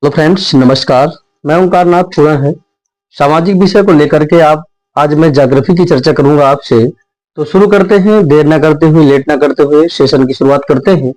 Hello friends, नमस्कार। मैं ओंकार नाथ पूर्ण है। सामाजिक विषय को लेकर के आज मैं ज्योग्राफी की चर्चा करूंगा आपसे। तो शुरू करते हैं, देर न करते हुए, लेट न करते हुए सेशन की शुरुआत करते हैं।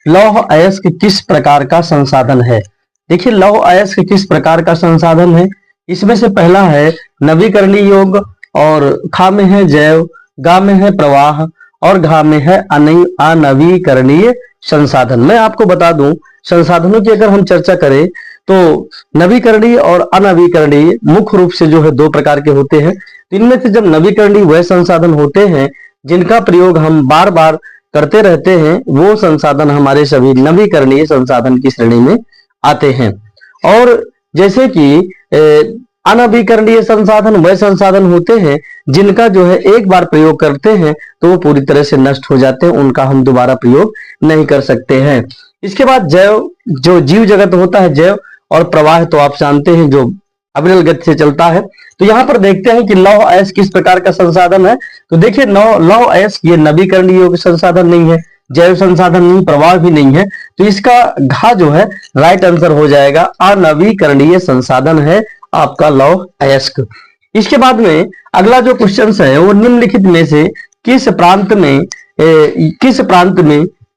लौह अयस्क किस प्रकार का संसाधन है? देखिए, लौह अयस्क किस प्रकार का संसाधन है। इसमें से पहला है नवीकरणीय योग्य, और खा में है जैव, गा में है प्रवाह, और घा में है अनवीकरणीय संसाधन। मैं आपको बता दूं, संसाधनों की अगर हम चर्चा करें तो नवीकरणीय और अनवीकरणीय मुख्य रूप से जो है दो प्रकार के होते हैं। इनमें से जब नवीकरणीय वह संसाधन होते हैं जिनका प्रयोग हम बार बार करते रहते हैं, वो संसाधन हमारे सभी नवीकरणीय संसाधन की श्रेणी में आते हैं। और जैसे कि अनवीकरणीय संसाधन वह संसाधन होते हैं जिनका जो है एक बार प्रयोग करते हैं तो वो पूरी तरह से नष्ट हो जाते हैं, उनका हम दोबारा प्रयोग नहीं कर सकते हैं। इसके बाद जैव, जो जीव जगत होता है जैव, और प्रवाह तो आप जानते हैं जो अविरल गति से चलता है। तो यहाँ पर देखते हैं कि लौह अयस्क किस प्रकार का संसाधन है। तो देखिए, लौह अयस्क ये नवीकरणीय योग्य संसाधन नहीं है, जैव संसाधन नहीं, प्रवाह भी नहीं है। तो इसका घा जो है राइट आंसर हो जाएगा, अनवीकरणीय संसाधन है आपका लौह अयस्क। इसके बाद में अगला जो क्वेश्चन है वो निम्नलिखित में से किस प्रांत में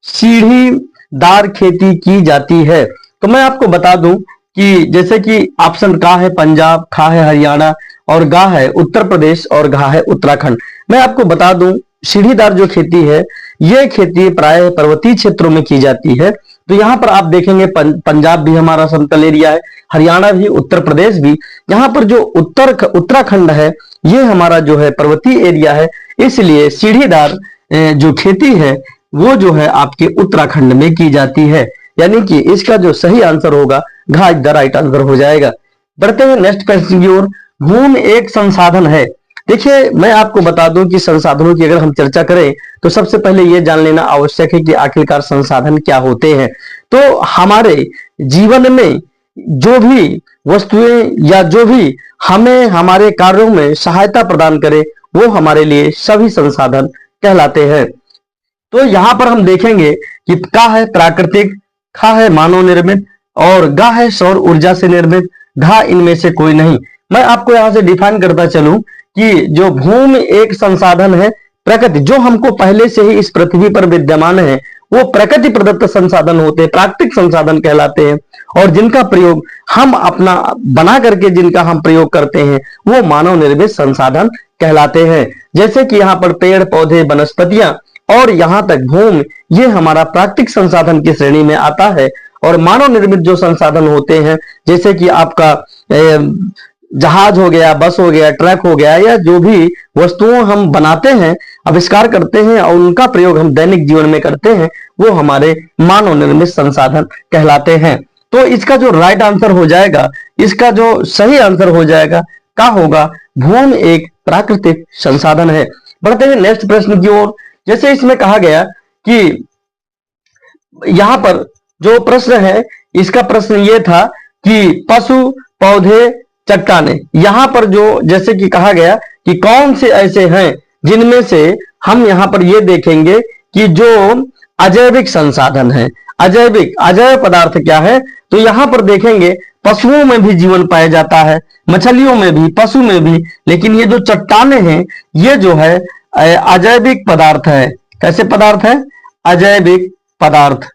सीढ़ीदार खेती की जाती है? तो मैं आपको बता दूं कि जैसे कि ऑप्शन का है पंजाब, खा है हरियाणा, और गा है उत्तर प्रदेश, और घा है उत्तराखंड। मैं आपको बता दूं, सीढ़ीदार जो खेती है ये खेती प्राय पर्वतीय क्षेत्रों में की जाती है। तो यहाँ पर आप देखेंगे पंजाब भी हमारा समतल एरिया है, हरियाणा भी, उत्तर प्रदेश भी। यहाँ पर जो उत्तराखंड है ये हमारा जो है पर्वतीय एरिया है, इसलिए सीढ़ीदार जो खेती है वो जो है आपके उत्तराखंड में की जाती है। यानी कि इसका जो सही आंसर होगा घा द राइट आंसर हो जाएगा। बढ़ते हैं नेक्स्ट क्वेश्चन की ओर। भूमि एक संसाधन है। देखिए, मैं आपको बता दूं कि संसाधनों की अगर हम चर्चा करें तो सबसे पहले यह जान लेना आवश्यक है कि आखिरकार संसाधन क्या होते हैं। तो हमारे जीवन में जो भी वस्तुएं या जो भी हमें हमारे कार्यों में सहायता प्रदान करे वो हमारे लिए सभी संसाधन कहलाते हैं। तो यहां पर हम देखेंगे कि का है प्राकृतिक, खा है मानव निर्मित, और गा है सौर ऊर्जा से निर्मित, घा इनमें से कोई नहीं। मैं आपको यहां से डिफाइन करता चलूं कि जो भूमि एक संसाधन है, प्रकृति जो हमको पहले से ही इस पृथ्वी पर विद्यमान है वो प्रकृति प्रदत्त संसाधन होते हैं, प्राकृतिक संसाधन कहलाते हैं। और जिनका प्रयोग हम अपना बना करके जिनका हम प्रयोग करते हैं वो मानव निर्मित संसाधन कहलाते हैं। जैसे कि यहाँ पर पेड़ पौधे, वनस्पतियां और यहाँ तक भूमि, ये हमारा प्राकृतिक संसाधन की श्रेणी में आता है। और मानव निर्मित जो संसाधन होते हैं जैसे कि आपका जहाज हो गया, बस हो गया, ट्रक हो गया, या जो भी वस्तुओं हम बनाते हैं, आविष्कार करते हैं और उनका प्रयोग हम दैनिक जीवन में करते हैं, वो हमारे मानव निर्मित संसाधन कहलाते हैं। तो इसका जो राइट आंसर हो जाएगा, इसका जो सही आंसर हो जाएगा क्या होगा? भूमि एक प्राकृतिक संसाधन है। बढ़ते हैं नेक्स्ट प्रश्न की ओर। जैसे इसमें कहा गया कि यहां पर जो प्रश्न है, इसका प्रश्न ये था कि पशु, पौधे, चट्टाने, यहां पर जो जैसे कि कहा गया कि कौन से ऐसे हैं जिनमें से हम यहां पर ये देखेंगे कि जो अजैविक संसाधन है। अजैव पदार्थ क्या है? तो यहां पर देखेंगे पशुओं में भी जीवन पाया जाता है, मछलियों में भी, पशु में भी, लेकिन ये जो चट्टाने हैं ये जो है अजैविक पदार्थ है। कैसे पदार्थ है? अजैविक पदार्थ।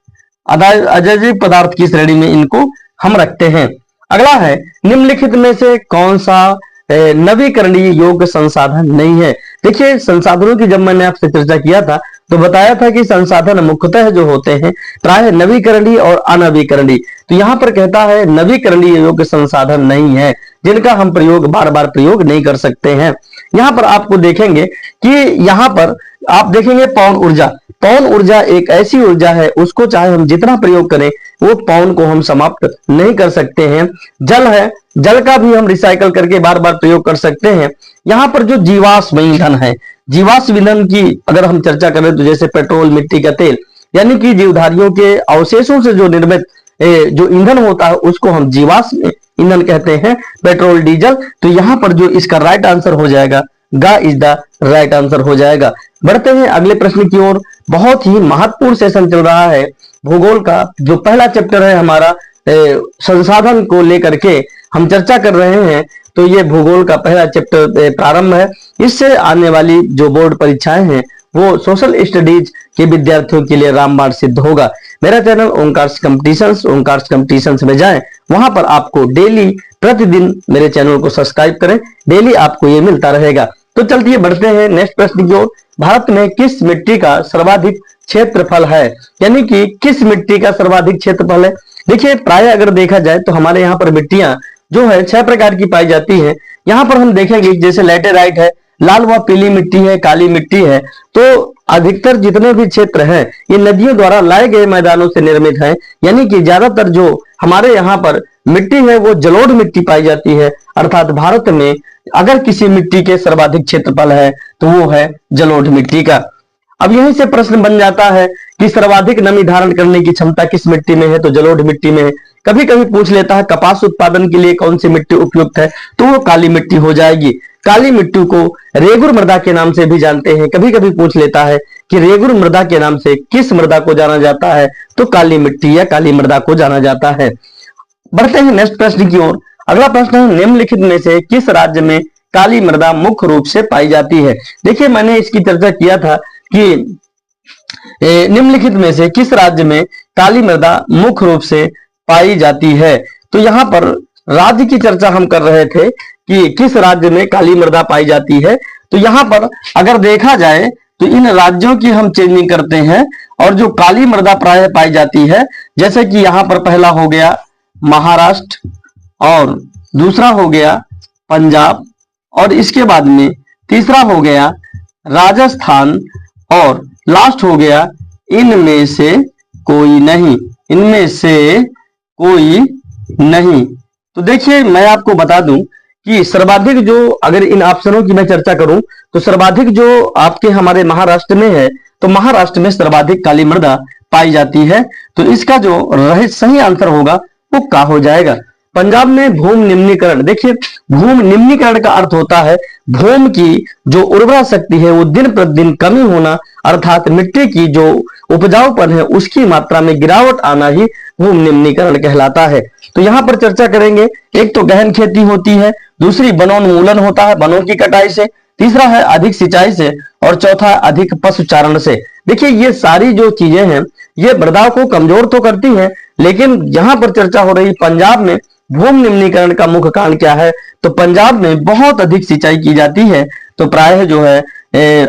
अजैविक पदार्थ की श्रेणी में इनको हम रखते हैं। अगला है, निम्नलिखित में से कौन सा नवीकरणीय योग्य संसाधन नहीं है? देखिए, संसाधनों की जब मैंने आपसे चर्चा किया था तो बताया था कि संसाधन मुख्यतः जो होते हैं प्राय नवीकरणीय और अनवीकरणीय। तो यहाँ पर कहता है नवीकरणीय योग्य संसाधन नहीं है जिनका हम प्रयोग बार बार प्रयोग नहीं कर सकते हैं। यहाँ पर आपको देखेंगे कि यहाँ पर आप देखेंगे पवन ऊर्जा। पवन ऊर्जा एक ऐसी ऊर्जा है, उसको चाहे हम जितना प्रयोग करें वो पवन को हम समाप्त नहीं कर सकते हैं। जल है, जल का भी हम रिसाइकल करके बार बार प्रयोग कर सकते हैं। यहाँ पर जो जीवाश्म ईंधन है, जीवाश्म ईंधन की अगर हम चर्चा करें तो जैसे पेट्रोल, मिट्टी का तेल, यानी कि जीवधारियों के अवशेषों से जो निर्मित जो ईंधन होता है उसको हम जीवाश्म ईंधन कहते हैं, पेट्रोल, डीजल। तो यहाँ पर जो इसका राइट आंसर हो जाएगा, गा इज द राइट आंसर हो जाएगा। बढ़ते हैं अगले प्रश्न की ओर। बहुत ही महत्वपूर्ण सेशन चल रहा है भूगोल का। जो पहला चैप्टर है हमारा संसाधन को लेकर के हम चर्चा कर रहे हैं, तो ये भूगोल का पहला चैप्टर प्रारंभ है। इससे आने वाली जो बोर्ड परीक्षाएं हैं वो सोशल स्टडीज के विद्यार्थियों के लिए रामबाण सिद्ध होगा। मेरा चैनल ओंकार्स कंपटीशंस में जाएं, वहां पर आपको डेली प्रतिदिन मेरे चैनल को सब्सक्राइब करें, डेली आपको ये मिलता रहेगा। तो चलिए बढ़ते हैं नेक्स्ट प्रश्न की ओर। भारत में किस मिट्टी का सर्वाधिक क्षेत्रफल है, यानी कि किस मिट्टी का सर्वाधिक क्षेत्रफल है। देखिए प्राय अगर देखा जाए तो हमारे यहाँ पर मिट्टियां जो है 6 प्रकार की पाई जाती है। यहाँ पर हम देखेंगे जैसे लैटेराइट है, लाल व पीली मिट्टी है, काली मिट्टी है। तो अधिकतर जितने भी क्षेत्र हैं ये नदियों द्वारा लाए गए मैदानों से निर्मित हैं, यानी कि ज्यादातर जो हमारे यहाँ पर मिट्टी है वो जलोढ़ मिट्टी पाई जाती है। अर्थात भारत में अगर किसी मिट्टी के सर्वाधिक क्षेत्रफल है तो वो है जलोढ़ मिट्टी का। अब यहीं से प्रश्न बन जाता है कि सर्वाधिक नमी धारण करने की क्षमता किस मिट्टी में है, तो जलोढ़ मिट्टी में है। कभी कभी पूछ लेता है कपास उत्पादन के लिए कौन सी मिट्टी उपयुक्त है, तो वो काली मिट्टी हो जाएगी। काली मिट्टी को रेगुर मृदा के नाम से भी जानते हैं। कभी कभी पूछ लेता है कि रेगुर मृदा के नाम से किस मृदा को जाना जाता है, तो काली मिट्टी या काली मृदा को जाना जाता है। बढ़ते हैं नेक्स्ट प्रश्न की ओर। अगला प्रश्न है निम्नलिखित में से किस राज्य में काली मृदा मुख्य रूप से पाई जाती है। देखिए मैंने इसकी चर्चा किया था कि निम्नलिखित में से किस राज्य में काली मृदा मुख्य रूप से पाई जाती है। तो यहाँ पर राज्य की चर्चा हम कर रहे थे कि किस राज्य में काली मृदा पाई जाती है। तो यहाँ पर अगर देखा जाए तो इन राज्यों की हम चेंजिंग करते हैं और जो काली मृदा प्राय पाई जाती है, जैसे कि यहाँ पर पहला हो गया महाराष्ट्र और दूसरा हो गया पंजाब और इसके बाद में तीसरा हो गया राजस्थान और लास्ट हो गया इनमें से कोई नहीं, इनमें से कोई नहीं। तो देखिए मैं आपको बता दूं कि सर्वाधिक जो अगर इन ऑप्शनों की मैं चर्चा करूं तो सर्वाधिक जो आपके हमारे महाराष्ट्र में है, तो महाराष्ट्र में सर्वाधिक काली मृदा पाई जाती है। तो इसका जो सही आंसर होगा वो का हो जाएगा। पंजाब में भूमि निम्नीकरण। देखिए भूमि निम्नीकरण का अर्थ होता है भूमि की जो उर्वरा शक्ति है वो दिन प्रतिदिन कमी होना, अर्थात मिट्टी की जो उपजाऊपन है उसकी मात्रा में गिरावट आना ही भूमि निम्नीकरण कहलाता है। तो यहाँ पर चर्चा करेंगे, एक तो गहन खेती होती है, दूसरी वनोन्मूलन होता है वनों की कटाई से, तीसरा है अधिक सिंचाई से और चौथा है अधिक पशुचारण से। देखिए ये सारी जो चीजें हैं ये मृदा को कमजोर तो करती हैं, लेकिन यहाँ पर चर्चा हो रही पंजाब में भूमि निम्नीकरण का मुख्य कारण क्या है, तो पंजाब में बहुत अधिक सिंचाई की जाती है। तो प्रायः जो है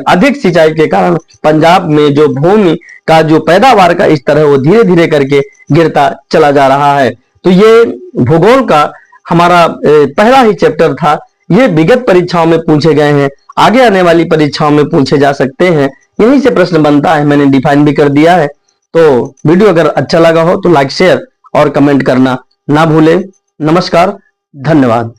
अधिक सिंचाई के कारण पंजाब में जो भूमि का जो पैदावार का स्तर है वो धीरे धीरे करके गिरता चला जा रहा है। तो ये भूगोल का हमारा पहला ही चैप्टर था। ये विगत परीक्षाओं में पूछे गए हैं, आगे आने वाली परीक्षाओं में पूछे जा सकते हैं, यहीं से प्रश्न बनता है, मैंने डिफाइन भी कर दिया है। तो वीडियो अगर अच्छा लगा हो तो लाइक शेयर और कमेंट करना ना भूलें। नमस्कार, धन्यवाद।